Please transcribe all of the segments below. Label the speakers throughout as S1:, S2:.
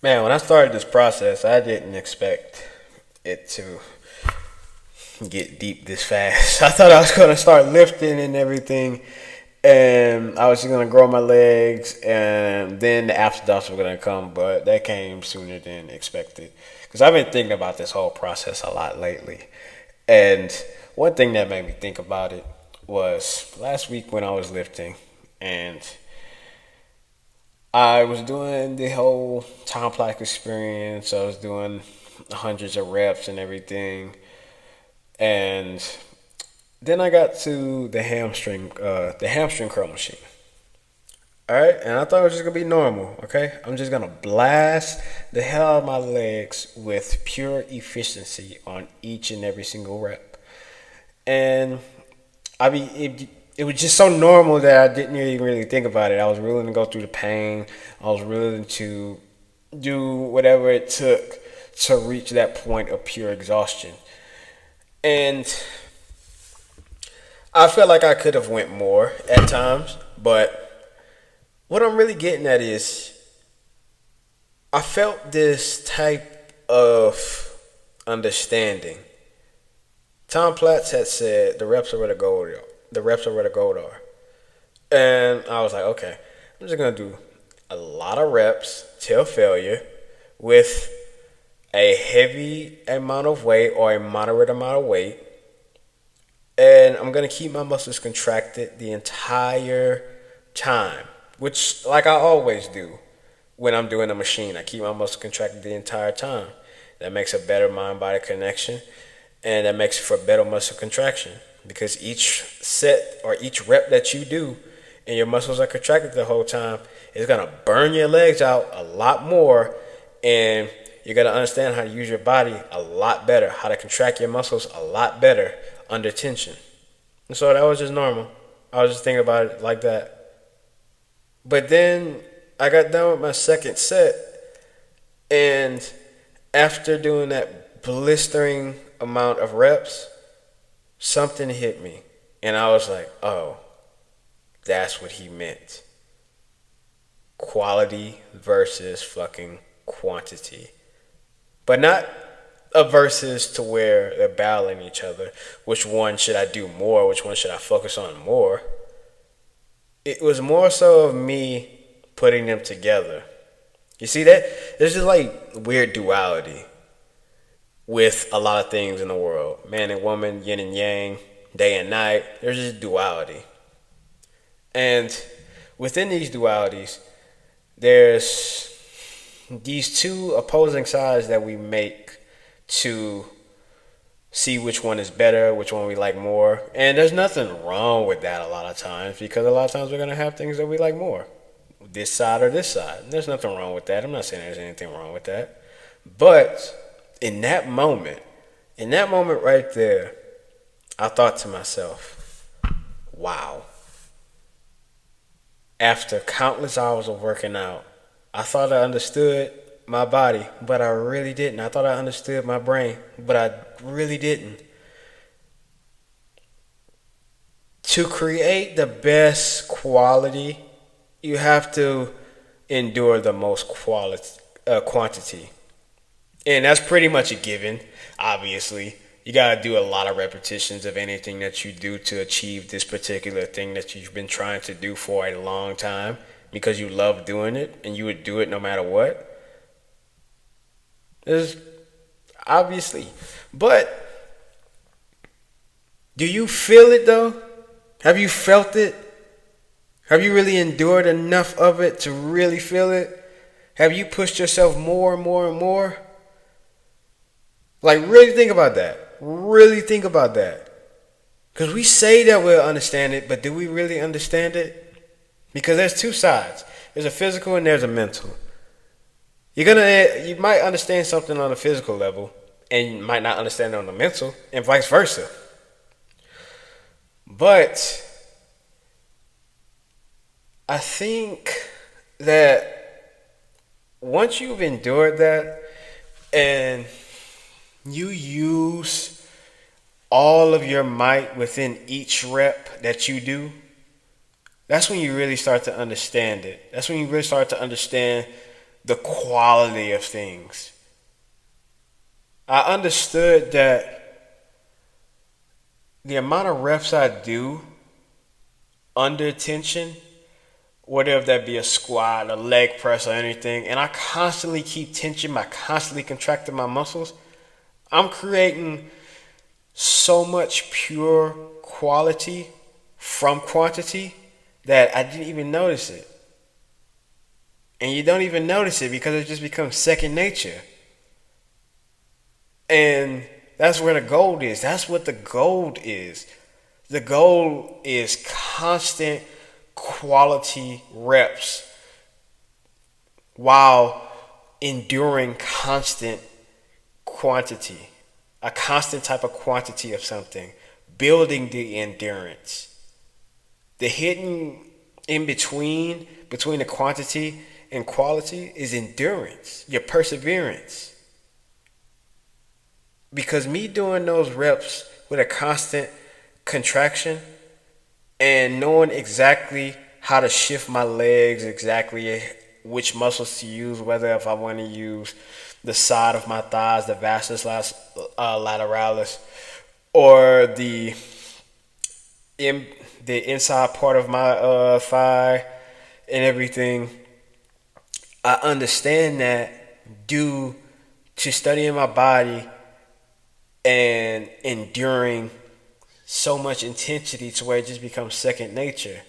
S1: Man, when I started this process, I didn't expect it to get deep this fast. I thought I was going to start lifting and everything, and I was just going to grow my legs, and then the after thoughts were going to come, but that came sooner than expected. Because I've been thinking about this whole process a lot lately. And one thing that made me think about it was last week when I was lifting, and I was doing the whole time plaque experience. I was doing hundreds of reps and everything. And then I got to the hamstring curl machine. All right, and I thought it was just gonna be normal. Okay, I'm just gonna blast the hell out of my legs with pure efficiency on each and every single rep. And I mean, it was just so normal that I didn't even really think about it. I was willing to go through the pain. I was willing to do whatever it took to reach that point of pure exhaustion. And I felt like I could have went more at times, but what I'm really getting at is I felt this type of understanding. Tom Platz had said the reps are where the gold are. The reps are where the gold are. And I was like, okay, I'm just gonna do a lot of reps till failure with a heavy amount of weight or a moderate amount of weight. And I'm gonna keep my muscles contracted the entire time, which like I always do when I'm doing a machine. I keep my muscles contracted the entire time. That makes a better mind-body connection, and that makes for better muscle contraction because each set or each rep that you do and your muscles are contracted the whole time is gonna burn your legs out a lot more, and you're gonna understand how to use your body a lot better, how to contract your muscles a lot better under tension. And so that was just normal. I was just thinking about it like that. But then I got done with my second set, and after doing that blistering amount of reps, something hit me. And I was like, oh, that's what he meant. Quality versus fucking quantity. But not a versus to where they're battling each other. Which one should I do more? Which one should I focus on more? It was more so of me putting them together. You see that? There's just like weird duality with a lot of things in the world. Man and woman, yin and yang, day and night. There's just duality. And within these dualities, there's these two opposing sides that we make to see which one is better, which one we like more. And there's nothing wrong with that a lot of times, because a lot of times we're going to have things that we like more. This side or this side. There's nothing wrong with that. I'm not saying there's anything wrong with that. But in that moment right there, I thought to myself, wow. After countless hours of working out, I thought I understood my body, but I really didn't. I thought I understood my brain, but I really didn't. To create the best quality, you have to endure the most quantity. And that's pretty much a given, obviously. You got to do a lot of repetitions of anything that you do to achieve this particular thing that you've been trying to do for a long time because you love doing it and you would do it no matter what. There's obviously. But do you feel it though? Have you felt it? Have you really endured enough of it to really feel it? Have you pushed yourself more and more and more? Like, really think about that. Really think about that. Because we say that we'll understand it, but do we really understand it? Because there's two sides. There's a physical and there's a mental. You might understand something on a physical level, and you might not understand it on the mental, and vice versa. But I think that once you've endured that and you use all of your might within each rep that you do, that's when you really start to understand it. That's when you really start to understand the quality of things. I understood that the amount of reps I do under tension, whether if that be a squat, a leg press, or anything, and I constantly keep tension, I constantly contracting my muscles, I'm creating so much pure quality from quantity that I didn't even notice it. And you don't even notice it because it just becomes second nature. And that's where the gold is. That's what the gold is. The goal is constant quality reps while enduring constant quantity, a constant type of quantity of something, building the endurance. The hidden in between the quantity and quality is endurance, your perseverance. Because me doing those reps with a constant contraction and knowing exactly how to shift my legs, exactly which muscles to use, whether if I want to use the side of my thighs, the vastus lateralis, or in, the inside part of my thigh and everything. I understand that due to studying my body and enduring so much intensity to where it just becomes second nature.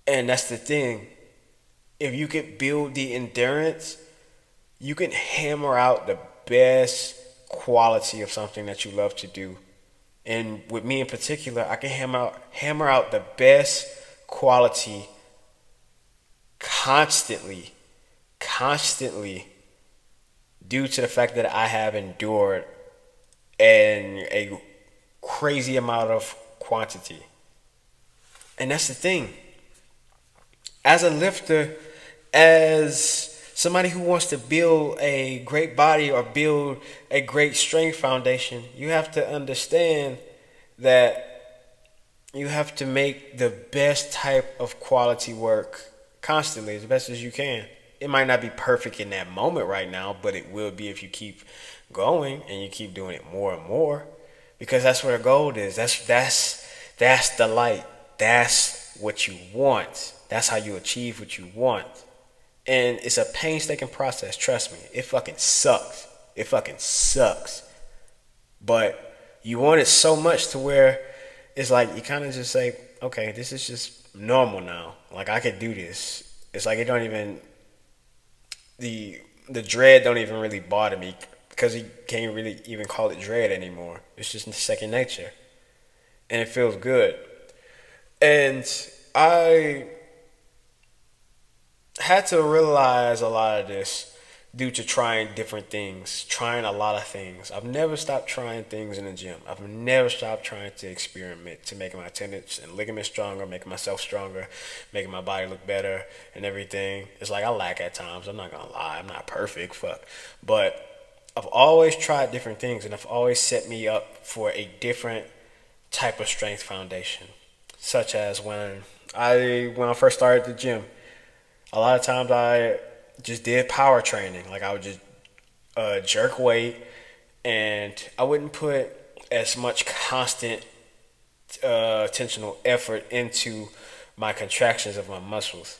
S1: And that's the thing. If you could build the endurance, you can hammer out the best quality of something that you love to do. And with me in particular, I can hammer out the best quality constantly due to the fact that I have endured a crazy amount of quantity. And that's the thing. As a lifter, as somebody who wants to build a great body or build a great strength foundation, you have to understand that you have to make the best type of quality work constantly, as best as you can. It might not be perfect in that moment right now, but it will be if you keep going and you keep doing it more and more. Because that's where the gold is. That's the light. That's what you want. That's how you achieve what you want. And it's a painstaking process, trust me. It fucking sucks. It fucking sucks. But you want it so much to where it's like you kind of just say, okay, this is just normal now. Like I could do this. It's like it don't even the dread don't even really bother me because you can't really even call it dread anymore. It's just second nature, and it feels good. And I had to realize a lot of this due to trying different things, trying a lot of things. I've never stopped trying things in the gym. I've never stopped trying to experiment to making my tendons and ligaments stronger, making myself stronger, making my body look better and everything. It's like I lack at times. I'm not going to lie. I'm not perfect. Fuck. But I've always tried different things and I've always set me up for a different type of strength foundation. Such as when I first started the gym, a lot of times I just did power training. Like I would just jerk weight, and I wouldn't put as much constant tensional effort into my contractions of my muscles.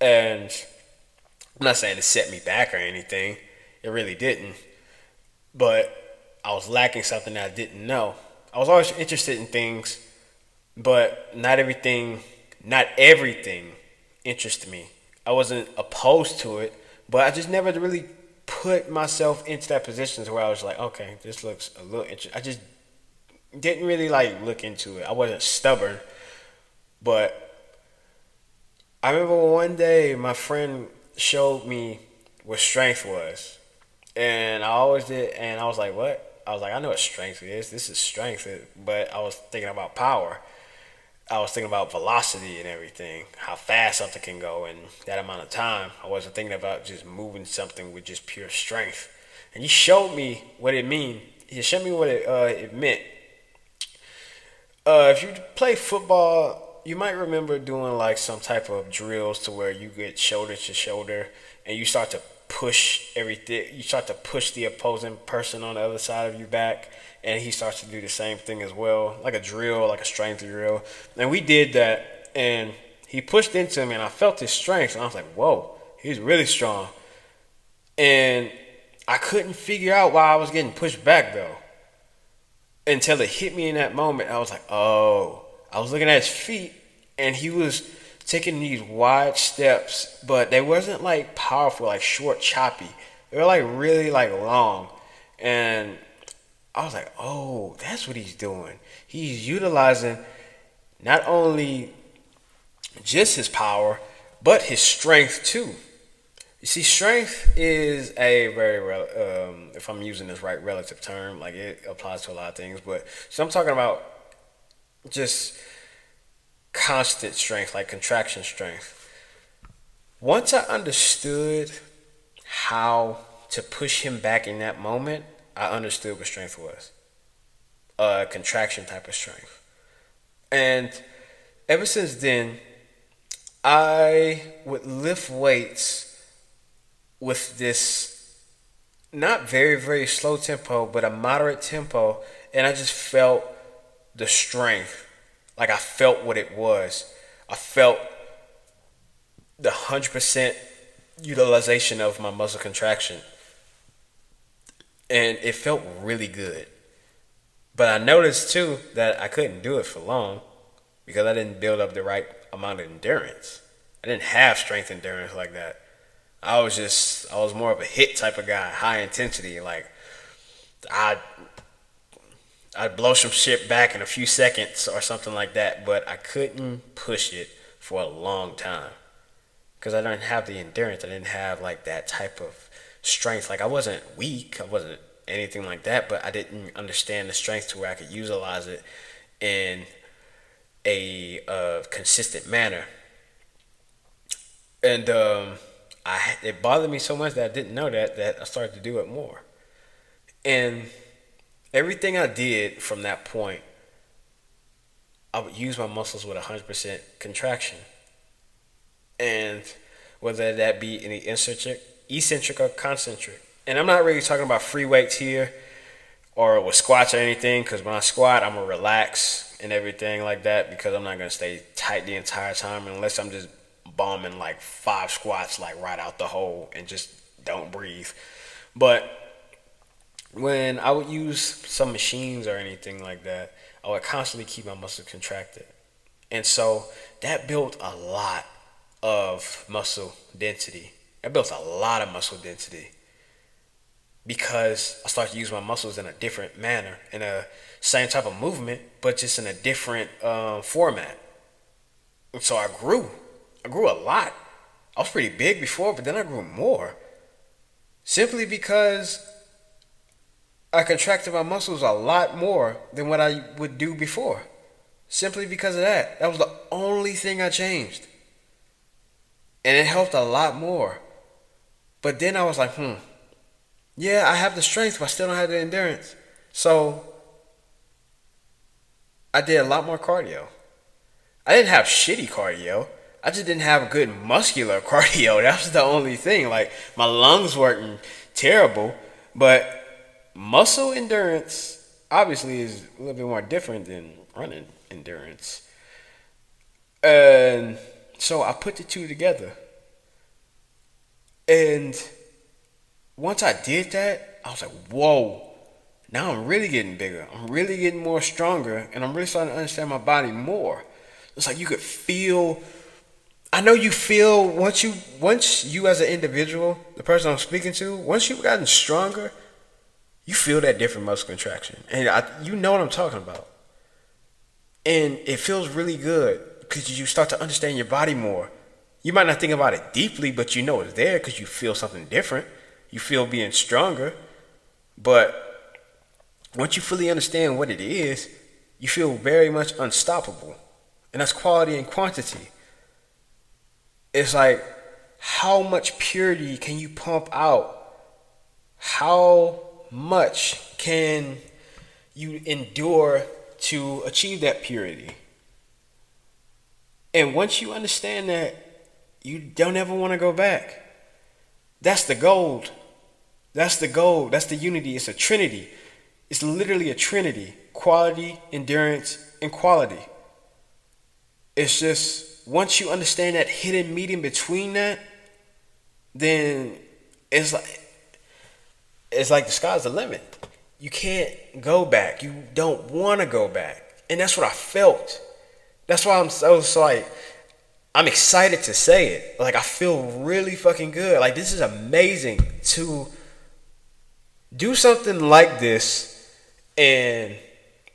S1: And I'm not saying it set me back or anything. It really didn't. But I was lacking something that I didn't know. I was always interested in things, but not everything interested me. I wasn't opposed to it, but I just never really put myself into that position to where I was like, okay, this looks a little interesting. I just didn't really like look into it. I wasn't stubborn, but I remember one day my friend showed me what strength was, and I always did, and I was like, what? I was like, I know what strength is. This is strength, but I was thinking about power. I was thinking about velocity and everything, how fast something can go in that amount of time. I wasn't thinking about just moving something with just pure strength. And he showed me what it mean. He showed me what it meant. If you play football you might remember doing like some type of drills to where you get shoulder to shoulder and you start to push everything. You start to push the opposing person on the other side of your back, and he starts to do the same thing as well, like a drill, like a strength drill. And we did that, and he pushed into me, and I felt his strength, and I was like, "Whoa, he's really strong." And I couldn't figure out why I was getting pushed back though, until it hit me in that moment. I was like, "Oh." I was looking at his feet, and he was taking these wide steps, but they wasn't like powerful, like short, choppy. They were like really like long, and I was like, "Oh, that's what he's doing. He's utilizing not only just his power, but his strength too." You see, strength is a very, if I'm using this right, relative term. Like it applies to a lot of things, but so I'm talking about just constant strength, like contraction strength. Once I understood how to push him back in that moment, I understood what strength was. A contraction type of strength. And ever since then, I would lift weights with this not very, very slow tempo, but a moderate tempo, and I just felt the strength. Like I felt what it was. I felt the 100% utilization of my muscle contraction. And it felt really good. But I noticed too that I couldn't do it for long because I didn't build up the right amount of endurance. I didn't have strength endurance like that. I was more of a hit type of guy, high intensity. Like I I'd blow some shit back in a few seconds or something like that, but I couldn't push it for a long time because I didn't have the endurance. I didn't have like that type of strength. Like I wasn't weak. I wasn't anything like that, but I didn't understand the strength to where I could utilize it in a consistent manner. And it bothered me so much that I didn't know that I started to do it more. And everything I did from that point, I would use my muscles with 100% contraction. And whether that be in the eccentric or concentric. And I'm not really talking about free weights here or with squats or anything, because when I squat, I'm going to relax and everything like that because I'm not going to stay tight the entire time unless I'm just bombing like 5 squats like right out the hole and just don't breathe. But when I would use some machines or anything like that, I would constantly keep my muscles contracted. And so that built a lot of muscle density. It built a lot of muscle density because I started to use my muscles in a different manner, in a same type of movement, but just in a different format. And so I grew. I grew a lot. I was pretty big before, but then I grew more. Simply because I contracted my muscles a lot more than what I would do before. Simply because of that. That was the only thing I changed. And it helped a lot more. But then I was like, yeah, I have the strength, but I still don't have the endurance. So I did a lot more cardio. I didn't have shitty cardio. I just didn't have good muscular cardio. That was the only thing. Like my lungs weren't terrible, but muscle endurance obviously is a little bit more different than running endurance. And so I put the two together. And once I did that, I was like, whoa, now I'm really getting bigger. I'm really getting more stronger, and I'm really starting to understand my body more. It's like you could feel, I know you feel once you as an individual, the person I'm speaking to, once you've gotten stronger, you feel that different muscle contraction. And you know what I'm talking about. And it feels really good because you start to understand your body more. You might not think about it deeply, but you know it's there because you feel something different. You feel being stronger. But once you fully understand what it is, you feel very much unstoppable. And that's quality and quantity. It's like, how much purity can you pump out? How much can you endure to achieve that purity? And once you understand that, you don't ever want to go back. That's the gold. That's the gold. That's the unity. It's a trinity. It's literally a trinity: quality, endurance, and quality. It's just once you understand that hidden medium between that, then it's like the sky's the limit. You can't go back. You don't want to go back, and that's what I felt. That's why I'm so like I'm excited to say it. Like I feel really fucking good. Like this is amazing to do something like this and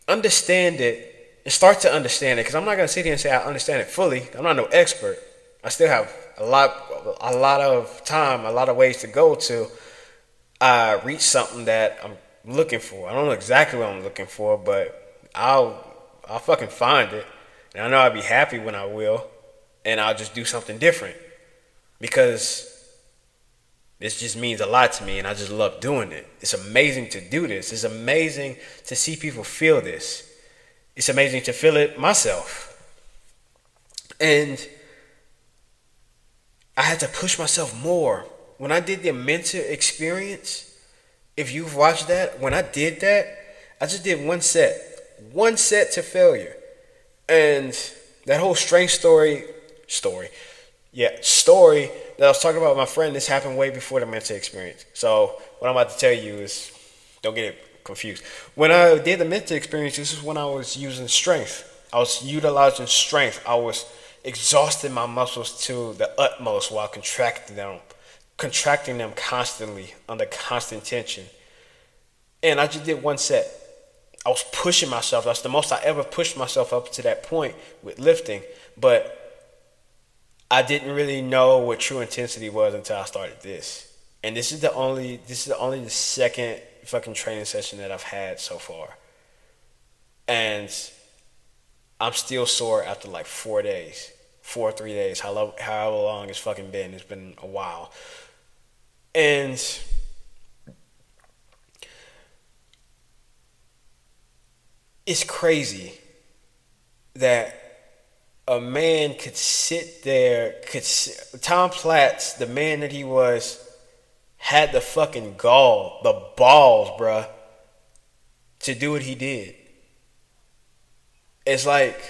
S1: understand it and start to understand it. Because I'm not gonna sit here and say I understand it fully. I'm not no expert. I still have a lot of time, a lot of ways to go to reach something that I'm looking for. I don't know exactly what I'm looking for, but I'll fucking find it, and I know I'll be happy when I will, and I'll just do something different because this just means a lot to me, and I just love doing it. It's amazing to do this. It's amazing to see people feel this. It's amazing to feel it myself, and I had to push myself more. When I did the mentor experience, if you've watched that, when I did that, I just did one set to failure. And that whole strength story that I was talking about with my friend, this happened way before the mentor experience. So what I'm about to tell you is, don't get it confused. When I did the mentor experience, this is when I was using strength. I was utilizing strength. I was exhausting my muscles to the utmost while contracting them constantly under constant tension. And I just did one set. I was pushing myself. That's the most I ever pushed myself up to that point with lifting. But I didn't really know what true intensity was until I started this. And this is the second fucking training session that I've had so far. And I'm still sore after like 4 days. 4 or 3 days, however long it's fucking been. It's been a while. And it's crazy that a man could sit there, Tom Platz, the man that he was, had the fucking gall, the balls, bruh, to do what he did. It's like,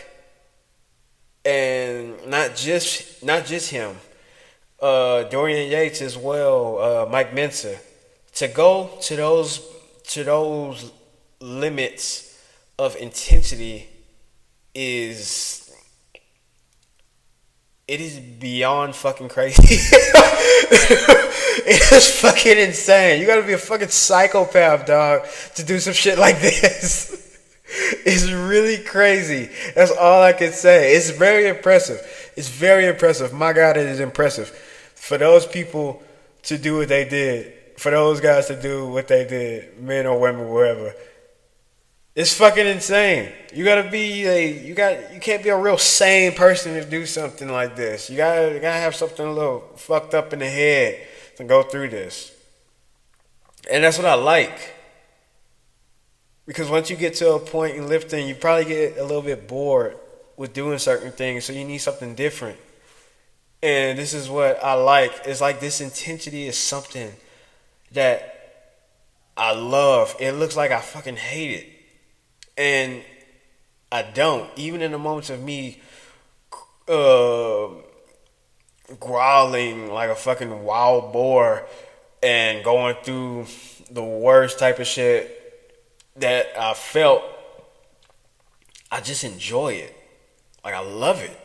S1: and not just him, Dorian Yates as well, Mike Mensa, to go to those limits of intensity is beyond fucking crazy. It is fucking insane. You gotta be a fucking psychopath, dog, to do some shit like this. It's really crazy. That's all I can say. It's very impressive. It's very impressive. My God, it is impressive. For those people to do what they did, for those guys to do what they did, men or women, wherever. It's fucking insane. You gotta be you can't be a real sane person to do something like this. You gotta have something a little fucked up in the head to go through this. And that's what I like. Because once you get to a point in lifting, you probably get a little bit bored with doing certain things, so you need something different. And this is what I like. It's like this intensity is something that I love. It looks like I fucking hate it. And I don't. Even in the moments of me growling like a fucking wild boar and going through the worst type of shit that I felt, I just enjoy it. Like, I love it.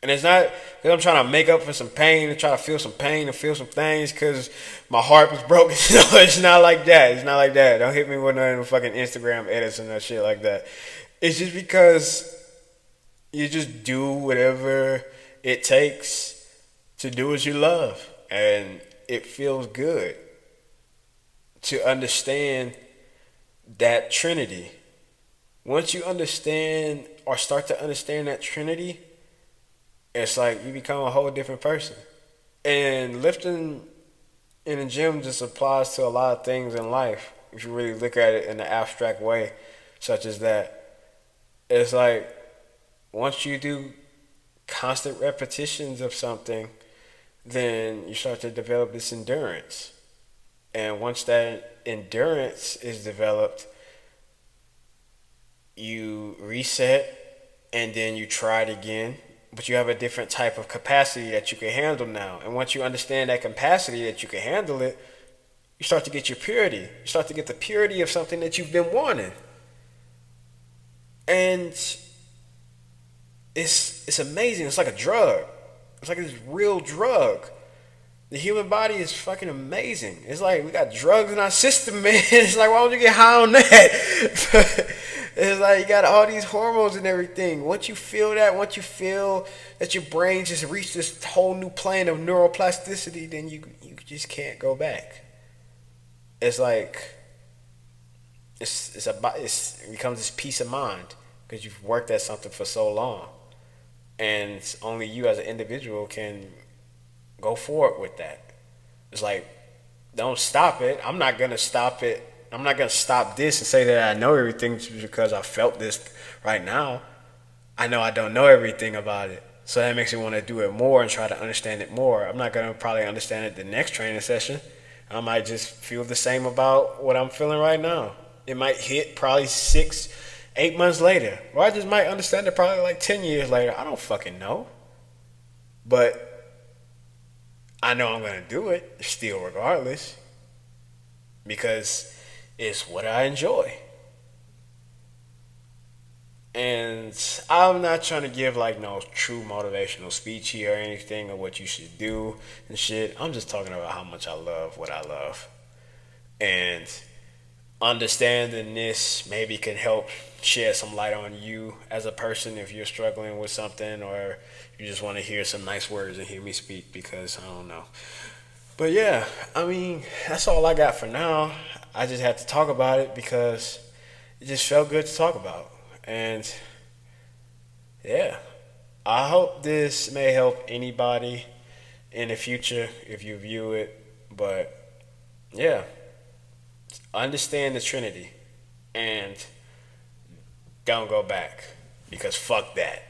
S1: And it's not because I'm trying to make up for some pain and try to feel some pain and feel some things because my heart was broken. No, it's not like that. It's not like that. Don't hit me with none of the fucking Instagram edits and that shit like that. It's just because you just do whatever it takes to do what you love. And it feels good to understand that Trinity. Once you understand or start to understand that Trinity, it's like you become a whole different person. And lifting in the gym just applies to a lot of things in life. If you really look at it in an abstract way, such as that. It's like once you do constant repetitions of something, then you start to develop this endurance. And once that endurance is developed, you reset and then you try it again. But you have a different type of capacity that you can handle now. And once you understand that capacity that you can handle it, you start to get your purity. You start to get the purity of something that you've been wanting. And it's amazing. It's like a drug. It's like this real drug. The human body is fucking amazing. It's like we got drugs in our system, man. It's like, why don't you get high on that? It's like you got all these hormones and everything. Once you feel that, once you feel that your brain just reached this whole new plane of neuroplasticity, then you just can't go back. It's like it becomes this peace of mind because you've worked at something for so long, and only you as an individual can go forward with that. It's like, don't stop it. I'm not gonna stop it. I'm not gonna stop this and say that I know everything just because I felt this right now. I know I don't know everything about it, so that makes me want to do it more and try to understand it more. I'm not gonna probably understand it the next training session. I might just feel the same about what I'm feeling right now. It might hit probably 6, 8 months later, or I just might understand it probably like 10 years later. I don't fucking know, but I know I'm gonna do it still regardless because it's what I enjoy. And I'm not trying to give like no true motivational speech here or anything of what you should do and shit. I'm just talking about how much I love what I love. And understanding this maybe can help shed some light on you as a person if you're struggling with something or you just want to hear some nice words and hear me speak because I don't know. But yeah, I mean, that's all I got for now. I just had to talk about it because it just felt good to talk about. And yeah, I hope this may help anybody in the future if you view it. But yeah, understand the Trinity and don't go back because fuck that.